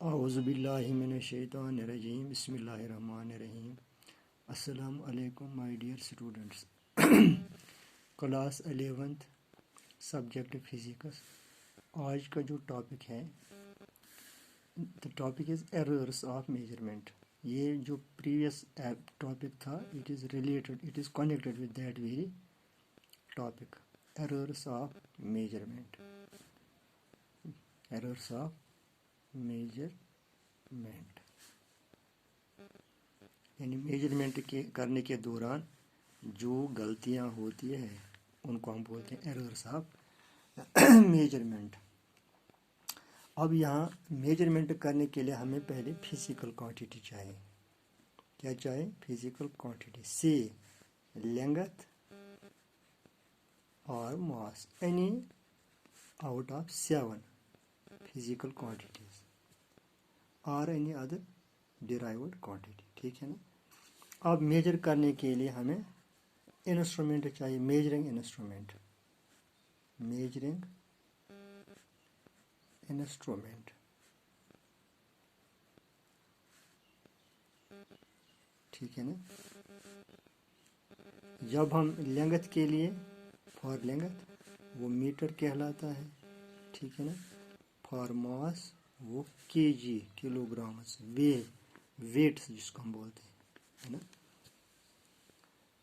اعوذ باللہ من الشیطان الرجیم بسم اللہ الرحمن الرحیم السلام علیکم my dear students class 11th subject physics آج کا جو ٹاپک ہے the topic is errors of measurement. یہ جو پریویس ٹاپک تھا it is connected with that very topic, errors of measurement. errors of measurement یعنی میجرمنٹ کرنے کے دوران جو غلطیاں ہوتی ہیں ان کو ہم بولتے ہیں ایررز آف میجرمنٹ. اب یہاں میجرمنٹ کرنے کے لیے ہمیں پہلے فزیکل کوانٹٹی چاہیے. کیا چاہیے؟ Physical quantity. سی لینگتھ اور mass any out of 7 physical quantities or any other derived quantity. ٹھیک ہے نا. اب میجر کرنے کے لیے ہمیں انسٹرومنٹ چاہیے. میجرنگ انسٹرومنٹ ٹھیک ہے نا. جب ہم لینگتھ کے لیے فار لینگتھ وہ میٹر کہلاتا ہے. ٹھیک ہے نا. فار ماس وہ کے جی کلو گرامس ویٹس جس کو ہم بولتے ہیں ہے نا.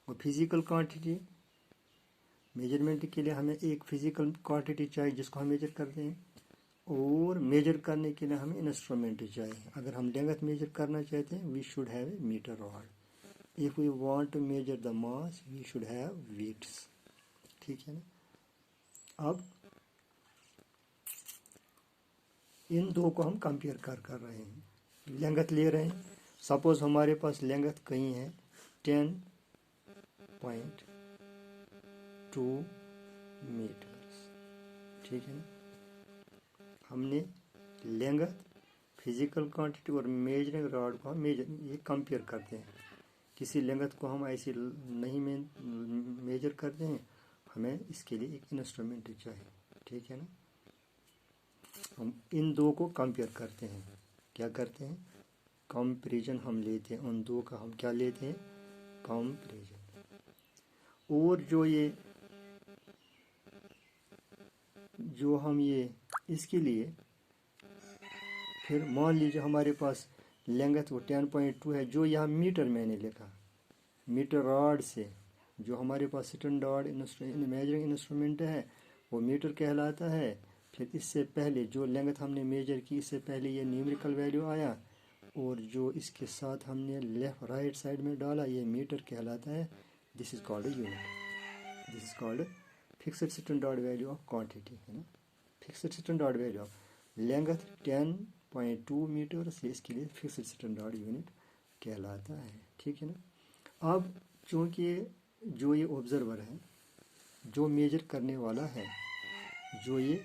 وہ فزیکل کوانٹٹی میجرمنٹ کے لیے ہمیں ایک فزیکل کوانٹٹی چاہیے جس کو ہم میجر کرتے ہیں, اور میجر کرنے کے لیے ہمیں انسٹرومنٹ چاہیے. اگر ہم لینگتھ میجر کرنا چاہتے ہیں we should have a meter rod. If we want to measure the mass we should have weights. ٹھیک ہے نا. اب ان دو کو ہم کمپیئر کر رہے ہیں. لینگتھ لے رہے ہیں. سپوز ہمارے پاس لینگتھ کہیں ہے 10.2 میٹرز. ٹھیک ہے نا. ہم نے لینگتھ فزیکل کوانٹٹی اور میجرنگ راڈ کو ہم یہ کمپیئر کرتے ہیں. کسی لینگتھ کو ہم ایسے نہیں میجر کرتے ہیں, ہمیں اس کے لیے ایک انسٹرومنٹ چاہیے. ٹھیک ہے نا. ہم ان دو کو کمپیئر کرتے ہیں. کیا کرتے ہیں؟ کمپیریزن ہم لیتے ہیں. ان دو کا ہم کیا لیتے ہیں؟ کمپیریزن. اور جو ہم اس کے لیے پھر مان لیجیے ہمارے پاس لینگتھ وہ 10.2 ہے جو یہاں میٹر میں نے لکھا. میٹر راڈ سے جو ہمارے پاس اسٹینڈرڈ میجرنگ انسٹرومنٹ ہے وہ میٹر کہلاتا ہے. پھر اس سے پہلے جو لینگتھ ہم نے میجر کی اس سے پہلے یہ نیومیریکل ویلیو آیا, اور جو اس کے ساتھ ہم نے رائٹ سائڈ میں ڈالا یہ میٹر کہلاتا ہے. This is called a unit. This is called fixed standard value of quantity ہے نا. Fixed standard value of length 10.2 metre سے اس کے لیے فکسڈ اسٹینڈرڈ یونٹ کہلاتا ہے. ٹھیک ہے نا. اب چونکہ جو یہ آبزرور ہے جو میجر کرنے والا ہے جو یہ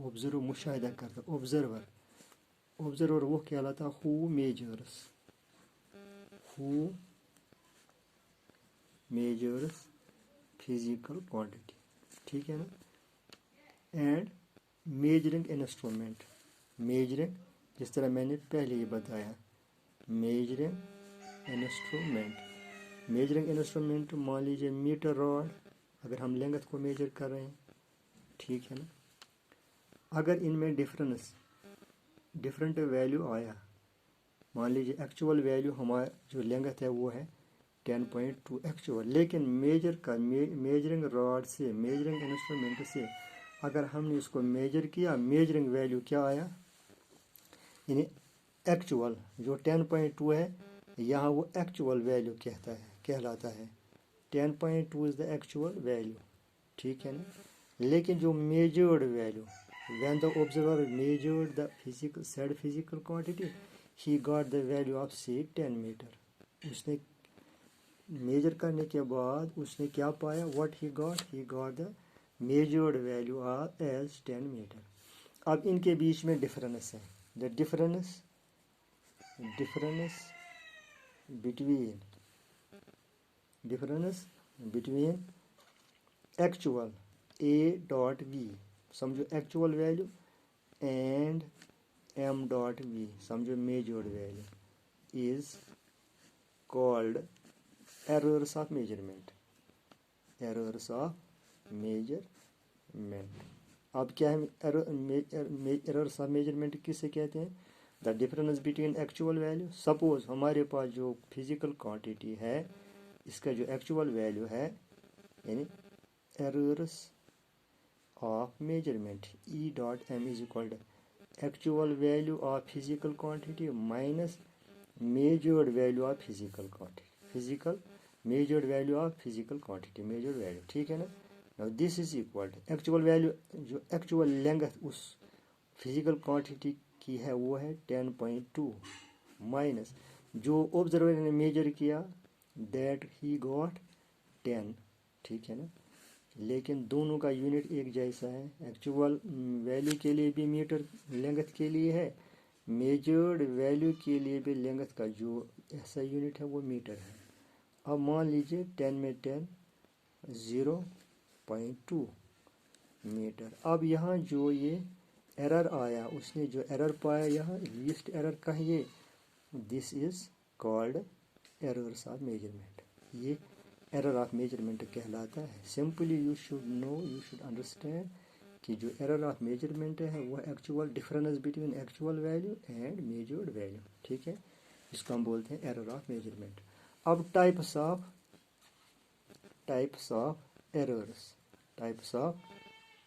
آبزرور مشاہدہ کرتا آبزرور وہ کہلاتا ہو میجرز فزیکل کوانٹٹی. ٹھیک ہے نا. اینڈ میجرنگ انسٹرومنٹ جس طرح میں نے پہلے یہ بتایا میجرنگ انسٹرومنٹ مان لیجیے میٹر راڈ اگر ہم لینگتھ کو میجر کر رہے ہیں. ٹھیک ہے نا. اگر ان میں ڈفرینٹ ویلیو آیا, مان لیجیے ایکچول ویلیو ہمارا جو لینگتھ ہے وہ ہے 10.2 ایکچول, لیکن میجرنگ راڈ سے میجرنگ انسٹرومنٹ سے اگر ہم نے اس کو میجر کیا میجرنگ ویلیو کیا آیا یعنی ایکچول جو 10.2 ہے یہاں وہ ایکچول ویلیو کہلاتا ہے. 10.2 از دا ایکچول ویلیو. ٹھیک ہے نا. لیکن جو measured value when the observer measured the physical quantity he got the value of say 10 meter. اس نے میجر کرنے کے بعد اس نے کیا پایا؟ what he got the measured value as 10 meter. اب ان کے بیچ میں ڈفرینس ہے. the difference between actual A dot V, سمجھو actual value and m dot v, समझो measured value, is called errors of measurement. Errors of measurement. अब क्या है errors of measurement किसे कहते हैं? The difference between actual value. Suppose हमारे पास जो physical quantity है, इसका जो actual value है, यानी errors of measurement, E dot m is equal to actual value of physical quantity minus measured value of physical quantity. Measured value of physical quantity, measured value, ठीक है ना? Now this is equal to actual value, जो actual length उस physical quantity की है वो है 10.2 minus जो ऑब्जर्वर ने मेजर किया that he got 10, ठीक है ना? लेकिन दोनों का यूनिट एक जैसा है. एक्चुअल वैल्यू के लिए भी मीटर लेंथ के लिए है, मेजर्ड वैल्यू के लिए भी लेंथ का जो ऐसा यूनिट है वो मीटर है. अब मान लीजिए 10 में 10 0.2 मीटर. अब यहाँ जो ये एरर आया, उसने जो एरर पाया यहाँ लीस्ट एरर का है ये, this is called errors of measurement. ये एरर ऑफ मेजरमेंट कहलाता है. Simply you should know, you should understand कि जो एरर ऑफ मेजरमेंट है वो actual difference between actual value and measured value, ठीक है? इसको हम बोलते हैं एरर ऑफ मेजरमेंट. अब टाइप्स ऑफ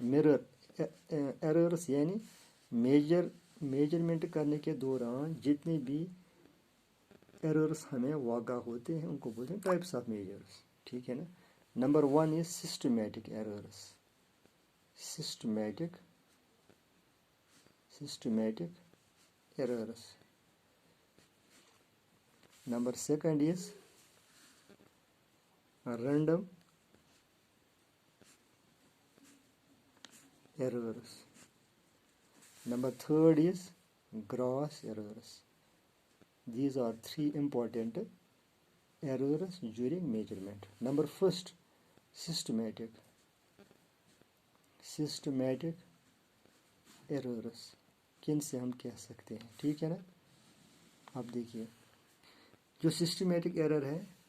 मिरर एरर्स, यानी मेजरमेंट करने के दौरान जितने भी एरर्स हमें वाक़ा होते हैं उनको बोलते हैं टाइप्स ऑफ मेजर्स, ठीक है ना? Number 1 is systematic errors. Systematic errors. Number 2 is random errors. Number 3 is gross errors. These are 3 important errors during measurement. Number 1, systematic errors. किन से हम कह सकते हैं, ठीक है ना? अब देखिए जो सिस्टमैटिक एरर है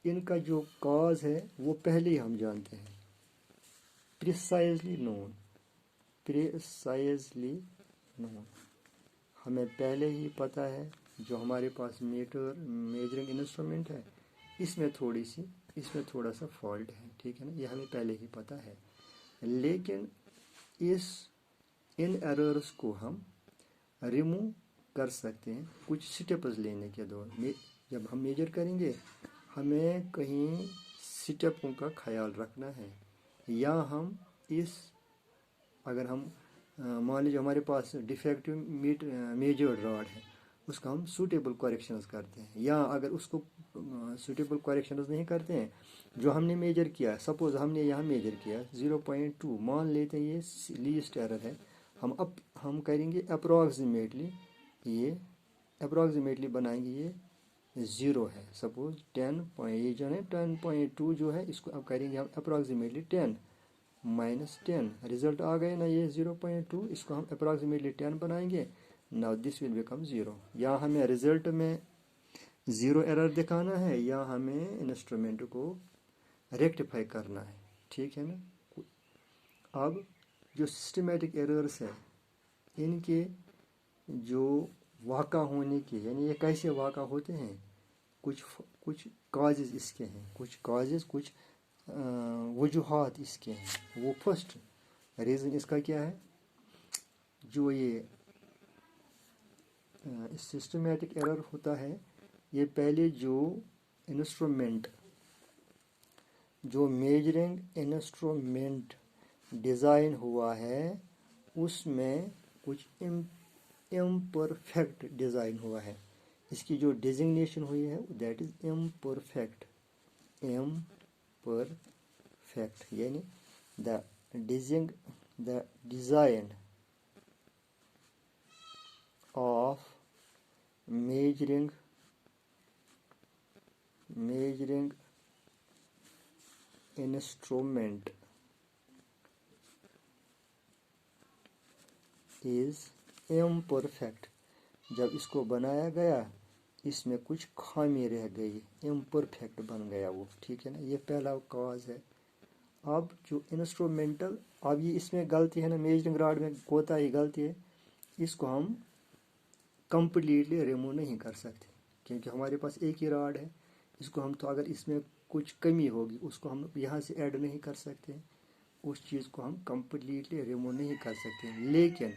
इनका जो कॉज है वो पहले ही हम जानते हैं, प्रिसाइजली नोन. हमें पहले ही पता है जो हमारे पास मेजरिंग इंस्ट्रूमेंट है इसमें थोड़ा सा फॉल्ट है, ठीक है ना? ये हमें पहले ही पता है. लेकिन इन एरर्स को हम रिमूव कर सकते हैं कुछ स्टेप्स लेने के दौरान. जब हम मेजर करेंगे हमें कहीं स्टेपों का ख्याल रखना है, या हम अगर हम मान लीजिए हमारे पास डिफेक्टिव मेजर्ड रॉड है, उसका हम सूटेबल करेक्शंस करते हैं, या अगर उसको सूटेबल करेक्शंस नहीं करते हैं, जो हमने मेजर किया, सपोज हमने यहाँ मेजर किया 0.2, मान लेते हैं ये लीस्ट एरर है, हम करेंगे अप्रॉक्सीमेटली बनाएंगे ये 0 है. सपोज 10.2 जो है इसको अब करेंगे हम अप्रॉक्सीमेटली 10 माइनस 10, रिजल्ट आ गए ना ये 0.2, इसको हम अप्रॉक्सीमेटली 10 बनाएंगे. Now this will become 0. या हमें रिजल्ट में 0 एरर दिखाना है या हमें इंस्ट्रूमेंट को रेक्टिफाई करना है, ठीक है ना? अब जो सिस्टमैटिक एरर्स है इनके जो वाक़ा होने के, यानी ये कैसे वाक़ा होते हैं, कुछ काजेज़ इसके हैं, कुछ वजूहात इसके हैं. वो फर्स्ट रीज़न इसका क्या है, जो ये सिस्टमैटिक एरर होता है ये पहले जो मेजरिंग इंस्ट्रूमेंट डिज़ाइन हुआ है उसमें कुछ इम्परफेक्ट डिज़ाइन हुआ है. इसकी जो डिजिग्नेशन हुई है दैट इज इम्परफेक्ट, यानी the design of measuring instrument is imperfect. जब इसको बनाया गया इसमें कुछ खामी रह गई, इम्परफेक्ट बन गया वो, ठीक है ना, ये पहला कॉज है। अब जो इंस्ट्रूमेंटल, अब ये इसमें गलती है ना, मेजरिंग रॉड में कोताही गलती है, इसको हम कम्प्लीटली रिमूव नहीं कर सकते क्योंकि हमारे पास एक ही रॉड है। इसको हम, तो अगर इसमें कुछ कमी होगी उसको हम यहाँ से ऐड नहीं कर सकते, उस चीज़ को हम कम्प्लीटली रिमूव नहीं कर सकते, लेकिन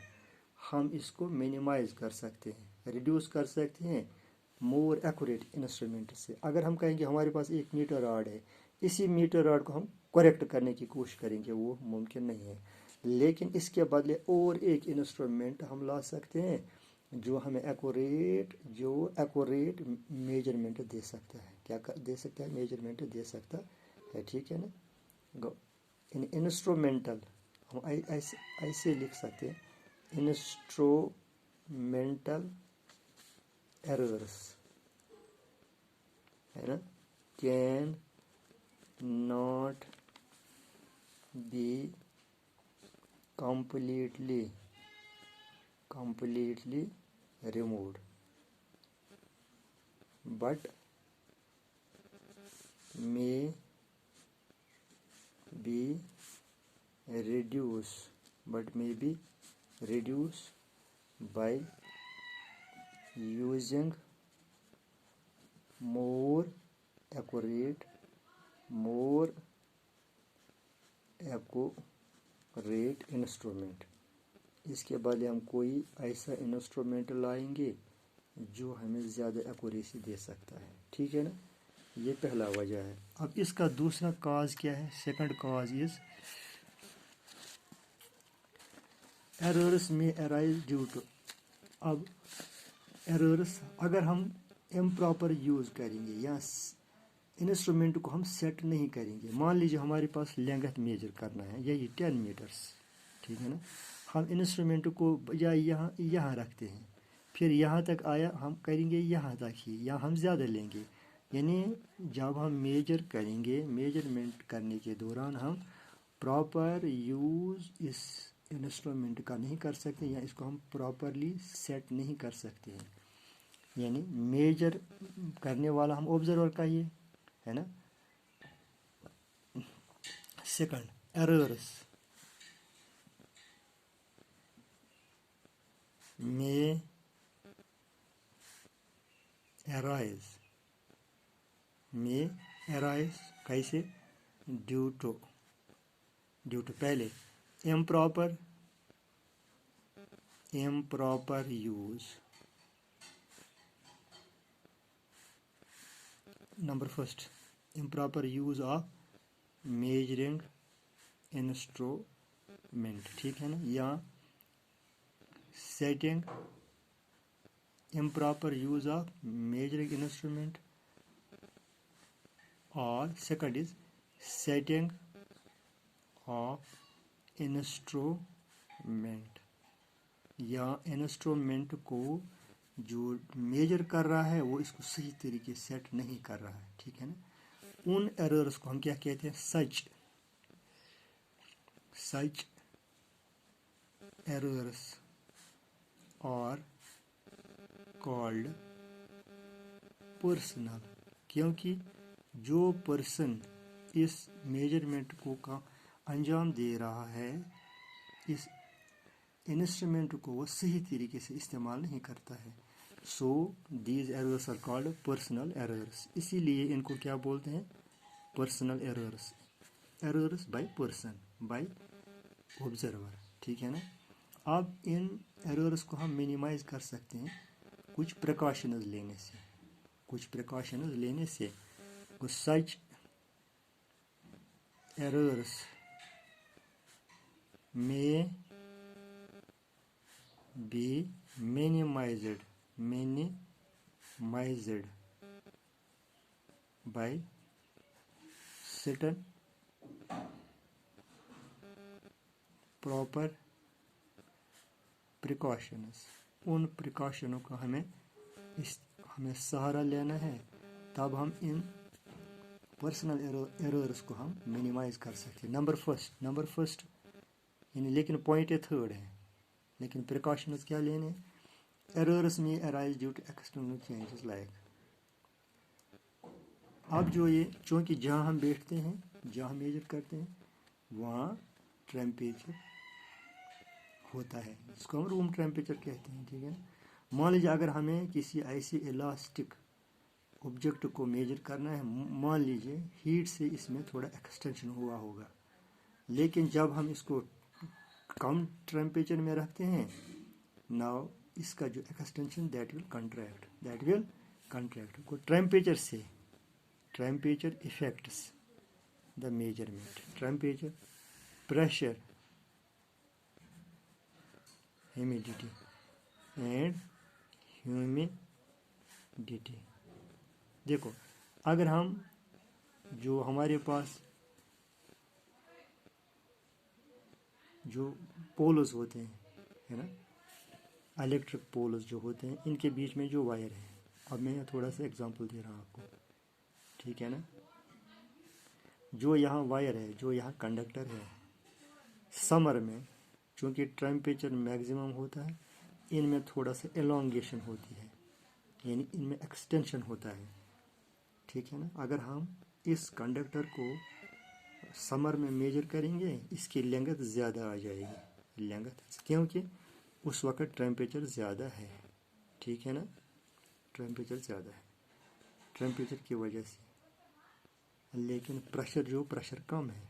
हम इसको मिनिमाइज कर सकते हैं, रिड्यूस कर सकते हैं मोर एक्यूरेट इंस्ट्रूमेंट से। अगर हम कहेंगे हमारे पास एक मीटर रॉड है, इसी मीटर रॉड को हम करेक्ट करने की कोशिश करेंगे, वो मुमकिन नहीं है। लेकिन इसके बदले और एक इंस्ट्रूमेंट हम ला सकते हैं जो हमें एक्यूरेट मेजरमेंट दे सकता है। क्या दे सकता है? मेजरमेंट दे सकता है, ठीक है ना। इन इंस्ट्रूमेंटल हम ऐसे लिख सकते हैं, इंस्ट्रूमेंटल एरर्स, है ना, can not B completely removed but may be reduced by using more accurate instrument. इसके बाद हम कोई ऐसा इंस्ट्रूमेंट लाएंगे जो हमें ज़्यादा एक्यूरेसी दे सकता है, ठीक है ना। ये पहला वजह है। अब इसका दूसरा काज क्या है? सेकंड काज इज एरर्स में अराइज ड्यू टू। अब एरर्स अगर हम इम्प्रॉपर यूज़ करेंगे या इंस्ट्रूमेंट को हम सेट नहीं करेंगे, मान लीजिए हमारे पास लेंथ मेजर करना है, यही 10 मीटर्स, ठीक है ना, हम इंस्ट्रूमेंट को या यहाँ रखते हैं, फिर यहाँ तक आया, हम करेंगे यहाँ तक ही, या हम ज़्यादा लेंगे। यानी जब हम मेजर करेंगे, मेजरमेंट करने के दौरान हम प्रॉपर यूज़ इस इंस्ट्रूमेंट का नहीं कर सकते, या इसको हम प्रॉपरली सेट नहीं कर सकते हैं। यानी मेजर करने वाला हम ऑब्जर्वर का ही है ना। सेकंड, एरर्स में arise कैसे? ड्यू टू पहले improper use, number first improper use of measuring instrument, ठीक है ना, या setting improper use of measuring instrument, or second is setting of instrument, या इंस्ट्रूमेंट को जो मेजर कर रहा है वो इसको सही तरीके से सेट नहीं कर रहा है, ठीक है ना। उन एरर्स को हम क्या कहते हैं? सच एरर्स और कॉल्ड पर्सनल, क्योंकि जो पर्सन इस मेजरमेंट को का अंजाम दे रहा है, इस इंस्ट्रूमेंट को वो सही तरीके से इस्तेमाल नहीं करता है। So these errors are called personal errors, इसीलिए इनको क्या बोलते हैं? Personal errors by person, by observer, ठीक है ना। अब इन एरर्स को हम मिनिमाइज कर सकते हैं कुछ प्रिकॉशंस लेने से। सच एरर्स में be minimized by certain proper precautions. उन प्रिकॉशनों का हमें सहारा लेना है, तब हम इन पर्सनल एरर्स को हम मिनिमाइज कर सकते हैं। नंबर फर्स्ट यानी, लेकिन पॉइंट ये थर्ड है, लेकिन प्रिकॉशंस क्या लेने? errors may arise due to external changes like. अब जो ये चूँकि जहाँ हम बैठते हैं, जहाँ मेजर करते हैं, वहाँ टेम्परेचर होता है, जिसको हम रूम टेम्परेचर कहते हैं, ठीक है। मान लीजिए अगर हमें किसी ऐसी इलास्टिक ऑब्जेक्ट को मेजर करना है, मान लीजिए हीट से इसमें थोड़ा एक्सटेंशन हुआ होगा, लेकिन जब हम इसको कम टेम्परेचर में रखते हैं, नाउ इसका जो एक्सटेंशन दैट विल कंट्रैक्ट को temperature effects the measurement, temperature, pressure, humidity and humidity. देखो अगर हम जो हमारे पास जो पोल्स होते हैं, है ना, इलेक्ट्रिक पोल्स जो होते हैं, इनके बीच में जो वायर है, अब मैं थोड़ा सा एग्जांपल दे रहा हूँ आपको, ठीक है ना। जो यहाँ वायर है, जो यहाँ कंडक्टर है, समर में चूँकि टेम्परेचर मैक्सिमम होता है, इनमें थोड़ा सा एलोंगेशन होती है, यानी इनमें एक्सटेंशन होता है, ठीक है ना। अगर हम इस कंडक्टर को समर में मेजर करेंगे, इसकी लेंथ ज़्यादा आ जाएगी, लेंथ, क्योंकि उस वक्त टेम्परेचर ज़्यादा है, ठीक है ना, टेम्परेचर ज़्यादा है, टेम्परेचर की वजह से। लेकिन प्रेशर कम है,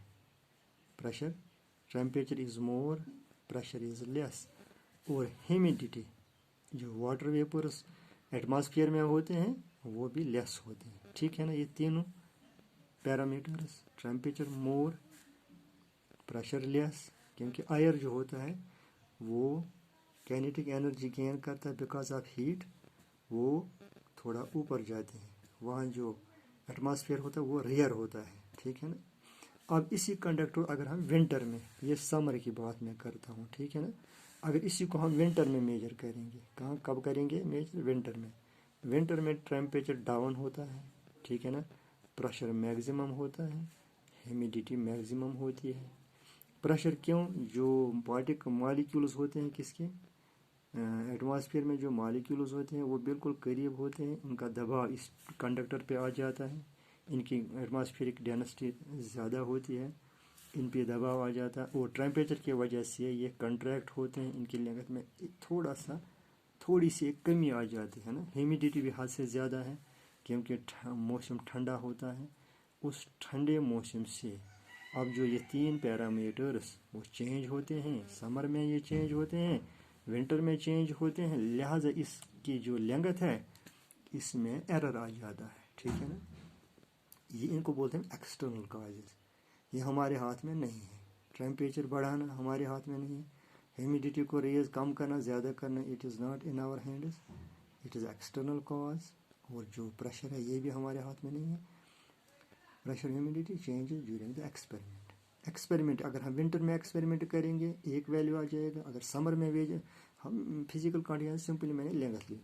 temperature is more, pressure is less. और ह्यूमिडिटी, जो वाटर वेपर्स एटमॉस्फेयर में होते हैं, वो भी लेस होते हैं, ठीक है ना। ये तीनों पैरामीटर्स, टेम्परेचर मोर, प्रेशर लेस, क्योंकि एयर जो होता है वो काइनेटिक एनर्जी गेन करता है बिकॉज ऑफ हीट, वो थोड़ा ऊपर जाते हैं, वहाँ जो एटमॉस्फेयर होता है वो रेयर होता है, ठीक है ना। अब इसी कंडक्टर अगर हम विंटर में, ये समर की बात मैं करता हूँ, ठीक है ना, अगर इसी को हम विंटर में मेजर करेंगे, कब करेंगे मेजर? विंटर में टेम्परेचर डाउन होता है, ठीक है ना, प्रेशर मैक्सिमम होता है, ह्यूमिडिटी मैक्सिमम होती है। प्रेशर क्यों? जो मॉलिक्यूल्स होते हैं किसके, एटमॉस्फेयर में जो मॉलिक्यूल्स होते हैं वो बिल्कुल करीब होते हैं, उनका दबाव इस कंडक्टर पे आ जाता है, इनकी एटमॉस्फेरिक डेंसिटी ज़्यादा होती है, इन पे दबाव आ जाता है, और टेम्परेचर की वजह से ये कंट्रैक्ट होते हैं, इनकी लेंथ में थोड़ी सी कमी आ जाती है ना। ह्यूमिडिटी भी हद से ज़्यादा है, क्योंकि मौसम ठंडा होता है, उस ठंडे मौसम से अब जो ये तीन पैरामीटर्स वो चेंज होते हैं, समर में ये चेंज होते हैं, विंटर में चेंज होते हैं, लिहाजा इसकी जो लेंथ है इसमें एरर आ जाता है, ठीक है ना। ये इनको बोलते हैं एक्सटर्नल काजेस, ये हमारे हाथ में नहीं है। टेम्परेचर बढ़ाना हमारे हाथ में नहीं है, ह्यूमिडिटी को रेज कम करना, ज़्यादा करना, it is not in our hands, it is external cause. और जो प्रेशर है ये भी हमारे हाथ में नहीं है, pressure humidity changes during the experiment अगर हम विंटर में एक्सपेरिमेंट करेंगे एक वैल्यू आ जाएगा, अगर समर में हम फिजिकल क्वांटिटी सिंपली मैंने लेंथ ली,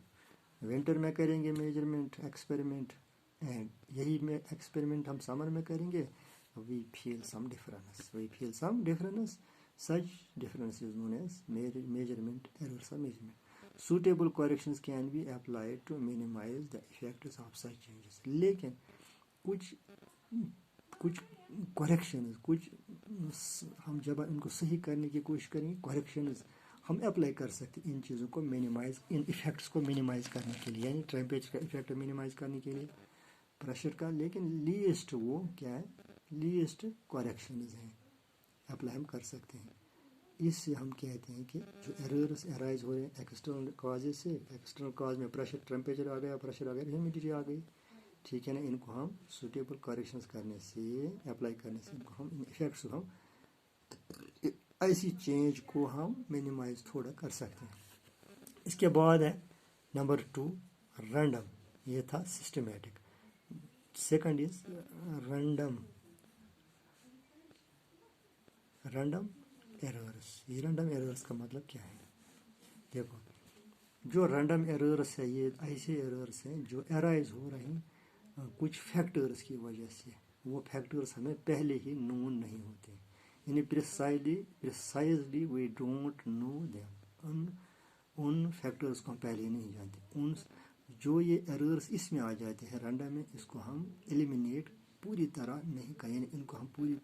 विंटर में करेंगे मेजरमेंट एक्सपेरिमेंट, एंड यही में एक्सपेरिमेंट हम समर में करेंगे, we feel some difference. Such difference is known as measurement errors or measurement. Suitable corrections can be applied to minimize the effects of such changes. लेकिन कुछ corrections, कुछ हम जब इनको सही करने की कोशिश करेंगे, करेक्शंस हम अप्लाई कर सकते हैं इन चीज़ों को मिनिमाइज, इन इफ़ेक्ट्स को मिनिमाइज करने के लिए, यानी टेम्परेचर का इफेक्ट मिनिमाइज करने के लिए, प्रेशर का। लेकिन लीस्ट वो क्या है, लीस्ट करेक्शंस हैं, अप्लाई हम कर सकते हैं। इससे हम कहते हैं कि जो एरर्स अराइज हो रहे हैं एक्सटर्नल कॉजेज से, एक्सटर्नल कॉज में प्रेशर, टेम्परेचर आ गया, प्रेशर आ गया, ह्यूमिडिटी आ गई, ठीक है ना, इनको हम सूटेबल करेक्शंस करने से, अप्लाई करने से इनको हम इन इफेक्ट्स को हम ऐसी चेंज को हम मिनिमाइज थोड़ा कर सकते हैं। इसके बाद है नंबर 2 रैंडम, ये था systematic. Second is random errors. ये रैंडम एरर्स का मतलब क्या है? देखो, जो रैंडम एरर्स है ये ऐसे एरर्स हैं जो अराइज हो रहे हैं कुछ फैक्टर्स की वजह से, वो फैक्टर्स हमें पहले ही नोन नहीं होते, यानी precisely we don't know them, उन फैक्टर्स को हम पहले नहीं जानते। उन जो ये एरर्स इसमें आ जाते हैं रैंडम में, इसको हम एलिमिनेट पूरी तरह नहीं कर, यानी इनको हम पूरी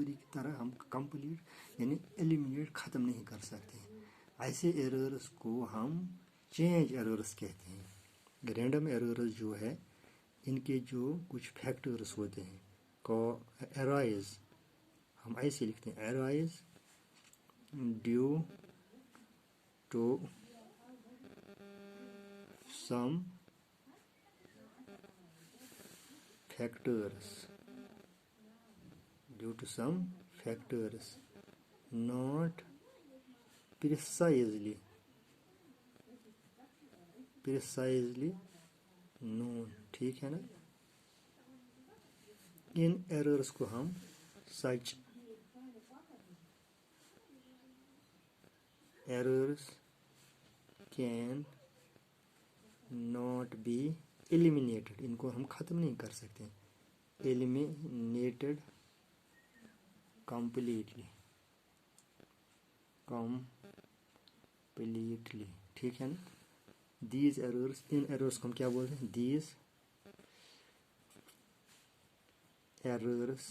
की तरह हम कंप्लीट यानी एलिमिनेट ख़त्म नहीं कर सकते हैं। ऐसे एरर्स को हम चेंज एरर्स कहते हैं। रैंडम एरर्स जो है इनके जो कुछ फैक्टर्स होते हैं को अराइज, हम ऐसे लिखते हैं arise due to some factors, due to some factors not precisely known, ठीक है ना। इन एरर्स को हम such errors can not be eliminated, इनको हम ख़त्म नहीं कर सकते, एलिमिनेटेड कंप्लीटली, ठीक है ना। दीज एरर्स, इन एरर्स को हम क्या बोलते हैं, दीज एरर्स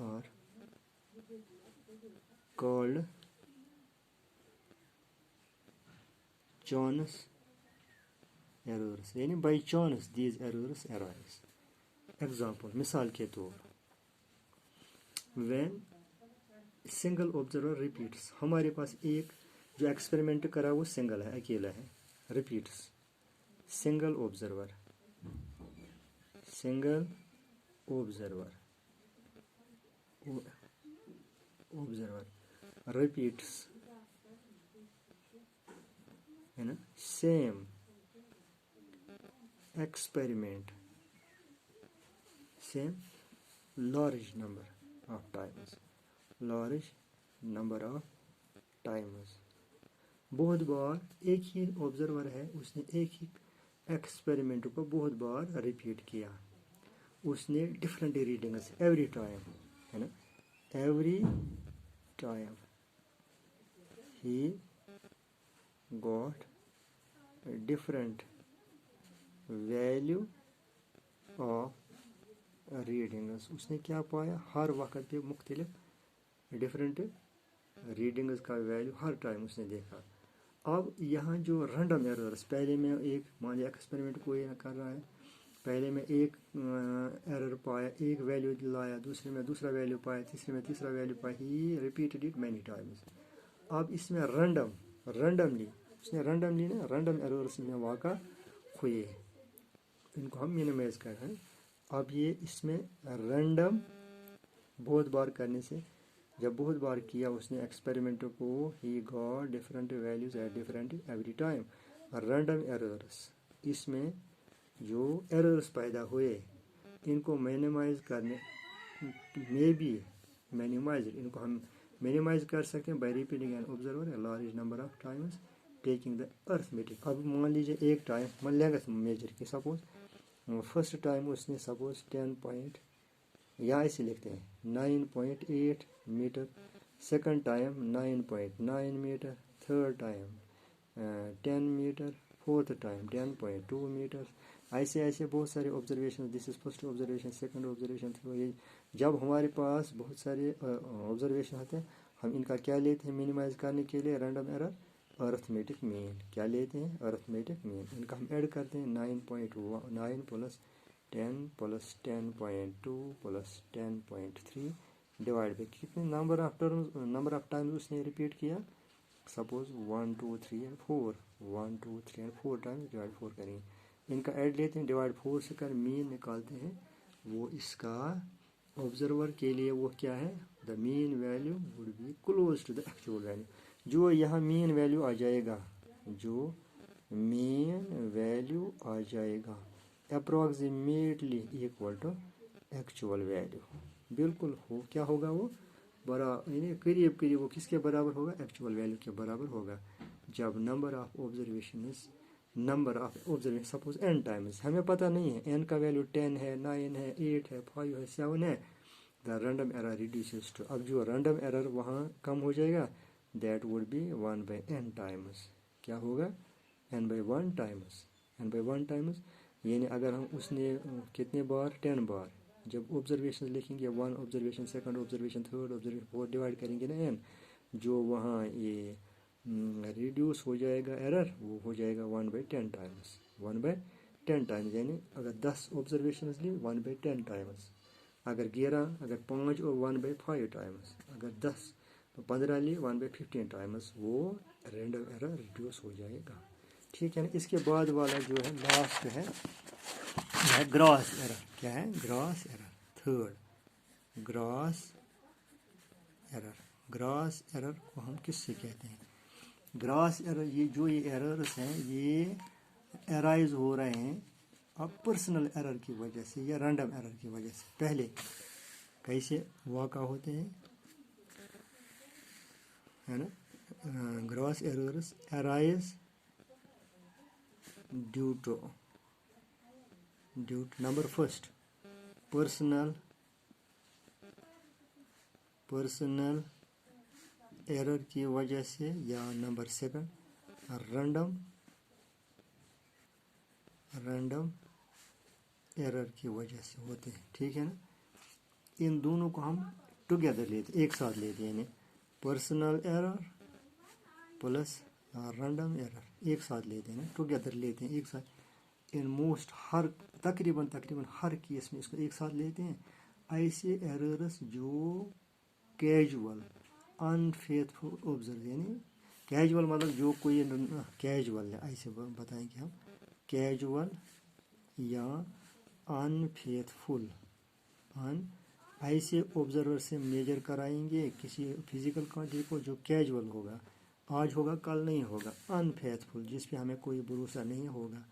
और कॉल्ड chance errors, यानी by chance these errors arise. Example, मिसाल के तौर, when single observer repeats, हमारे पास एक जो एक्सपेरिमेंट करा वो सिंगल है, अकेला है, repeats, single observer repeats है ना, same experiment same large number of times, बहुत बार एक ही ऑब्जर्वर है, उसने एक ही एक्सपेरिमेंट को बहुत बार रिपीट किया, उसने डिफरेंट रीडिंग्स एवरी टाइम, है ना, every time he got a different value of readings, उसने क्या पाया, हर वक्त पे मुख्तलिफ डिफरेंट रीडिंग्स का वैल्यू हर टाइम उसने देखा। अब यहाँ जो रैंडम एरर्स, पहले में एक मान लिया एक्सपेरिमेंट कोई कर रहा है, पहले में एक एरर पाया, एक वैल्यू लाया, दूसरे में दूसरा वैल्यू पाया, तीसरे में तीसरा वैल्यू पाया, ही रिपीटेड इट मैनी टाइम्स। अब इसमें रैंडमली उसने रैंडमली ना रैंडम एरर्स में वाक़ा हुए, इनको हम मिनिमाइज कर रहे हैं। अब ये इसमें रैंडम बहुत बार करने से, जब बहुत बार किया उसने एक्सपेरिमेंट को, he got different values at different every time, random errors, इसमें जो एरर्स पैदा हुए इनको मिनिमाइज करने में भी इनको हम मिनिमाइज कर सकते हैं by repeating an observer a large number of times taking the arithmetic. अब मान लीजिए एक टाइम लेंथ मेजर की, सपोज फर्स्ट टाइम उसने सपोज 10 पॉइंट, यहाँ ऐसे लिखते हैं 9.8 meter, second time 9.9 meter, third time 10 meter, fourth time 10.2 meter, ऐसे बहुत सारे observation, this is first observation, second observation, third. जब हमारे पास बहुत सारे ऑब्जर्वेशन होते हैं, हम इनका क्या लेते हैं मिनिमाइज करने के लिए, रैंडम एरर अर्थमेटिक मीन, क्या लेते हैं अर्थमेटिक मीन, इनका हम ऐड करते हैं 9.9 plus 10 plus 10.2 plus 10.3 divide by कितने नंबर ऑफ टाइम्स उसने रिपीट किया, suppose 1 2 3 and 4, 1 2 3 and 4 times, divide 4 करेंगे, इनका ऐड लेते हैं, डिवाइड 4 से कर मीन निकालते हैं, वो इसका ऑब्जर्वर के लिए वो क्या है, the mean value would be close to the actual value, जो यहाँ मीन वैल्यू आ जाएगा, जो मीन वैल्यू आ जाएगा approximately equal to actual value, बिल्कुल हो क्या होगा वो यानी करीब वो किसके बराबर होगा, एक्चुअल वैल्यू के बराबर होगा। जब number of observation suppose n times, हमें पता नहीं है n का वैल्यू 10 है, 9 है, 8 है, 5 है, 7 है, the random error reduces to, अब जो रैंडम एरर वहाँ कम हो जाएगा that would be 1/n times, क्या होगा n/1 टाइम्स, n/1 टाइम्स, यानी अगर हम उसने कितने बार 10 बार, जब ऑब्जर्वेशन लिखेंगे 1 observation, second observation, third observation, fourth, divide करेंगे ना n, जो वहाँ ये रिड्यूस हो जाएगा एरर, वो हो जाएगा 1/10 टाइम्स, 1/10 टाइम्स, यानी अगर 10 ऑब्जर्वेशन ली 1/10 टाइम्स, अगर 11, अगर 5 और 1/5 टाइम्स, अगर 10 तो 15 ली 1/15 टाइम्स, वो रैंडम एरर रिड्यूस हो जाएगा। ठीक है ना। इसके बाद वाला जो है लास्ट है ग्रॉस एरर। क्या है? Gross error. Third gross error. Gross error को हम किससे कहते हैं? ग्रॉस एरर, ये जो ये एरर्स हैं ये एराइज हो रहे हैं अब पर्सनल एरर की वजह से या रैंडम एरर की वजह से। पहले कैसे वाक़ा होते हैं, है ना? Gross errors arise due to number first personal error की वजह से, या नंबर सेकंड रैंडम एरर की वजह से होते हैं। ठीक है ना। इन दोनों को हम टुगेदर लेते, एक साथ लेते हैं, यानी personal error plus random error एक साथ लेते हैं ना, टुगेदर लेते हैं एक साथ। इन मोस्ट हर तकरीबन हर केस में इसको एक साथ लेते हैं। ऐसे एरर्स जो कैजुअल अनफेथफुल ऑब्जर्व, यानी कैजुअल मतलब जो कोई कैजुअल है, ऐसे बताएंगे हम, कैजुअल या अनफेथफुल ऐसे ऑब्जर्वर से मेजर कराएंगे किसी फिजिकल क्वांटिटी को जो कैजुअल होगा, आज होगा कल नहीं होगा, अनफेथफुल जिस पे हमें कोई भरोसा नहीं होगा,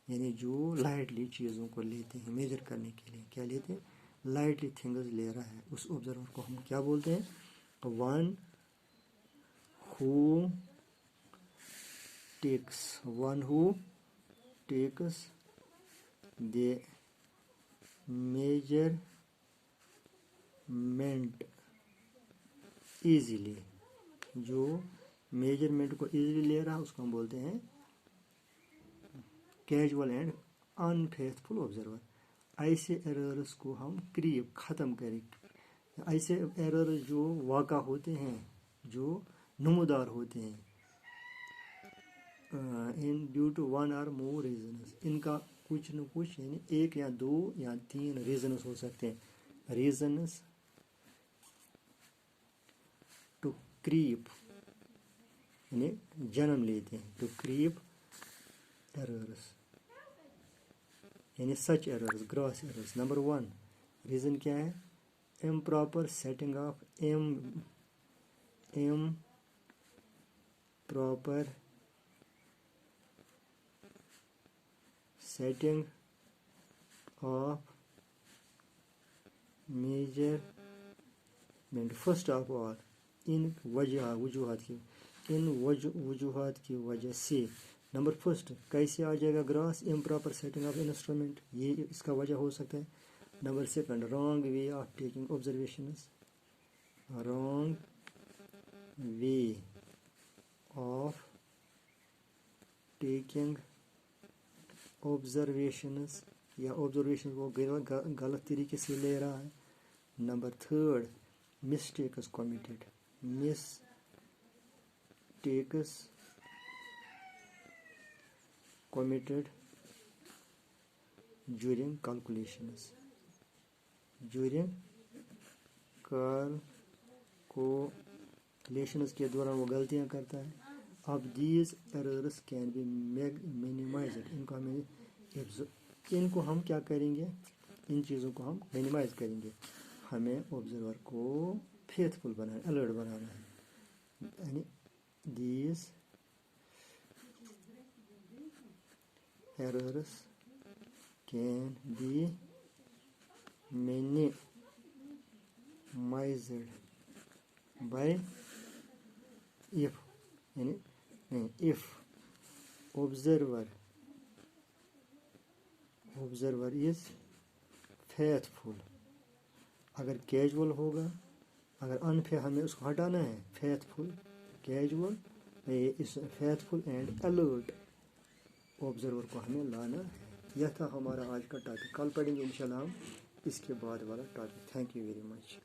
यानी जो लाइटली चीज़ों को लेते हैं मेजर करने के लिए। क्या लेते हैं? लाइटली थिंग्स ले रहा है, उस ऑब्जर्वर को हम क्या बोलते हैं? One who takes the measurement easily, जो मेजरमेंट को ईजीली ले रहा है उसको हम बोलते हैं कैजुअल एंड अनफेथफुल ऑब्जर्वर। ऐसे एरर्स को हम ख़त्म करें। ऐसे एरर्स जो वाक़ा होते हैं, जो नमूदार होते हैं, in due to one or more reasons, इनका कुछ न कुछ यानी एक या दो या तीन रीजन्स हो सकते हैं। रीजन्स टू क्रीप यानी जन्म लेते हैं, टू क्रीप एरर्स यानी such errors, gross errors. Number 1 reason क्या है? Improper setting of improper setting of measurement. First of all इन वजूहात की वजह से। नंबर फर्स्ट कैसे आ जाएगा gross? Improper setting of instrument, ये इसका वजह हो सकता है। Number second wrong way of taking observations, wrong way of taking observations, या ऑब्जर्वेशन को गलत तरीके से ले रहा है। Number third mistakes committed, committed during calculations के दौरान वो गलतियां करता है। अब these errors can be minimized, इनको हम क्या करेंगे? इन चीज़ों को हम मिनिमाइज करेंगे। हमें ऑब्जर्वर को फेथफुल बनाना, अलर्ट बनाना है, यानी these errors can be minimized by if observer is faithful। अगर कैजुअल होगा, अगर अनफेयर हमें उसको हटाना है, फेथफुल कैजुअल, इस फेथफुल एंड अलर्ट ऑब्जर्वर को हमें लाना है। यह था हमारा आज का टॉपिक। कल पढ़ेंगे इंशाल्लाह हम इसके बाद वाला topic. Thank you very much.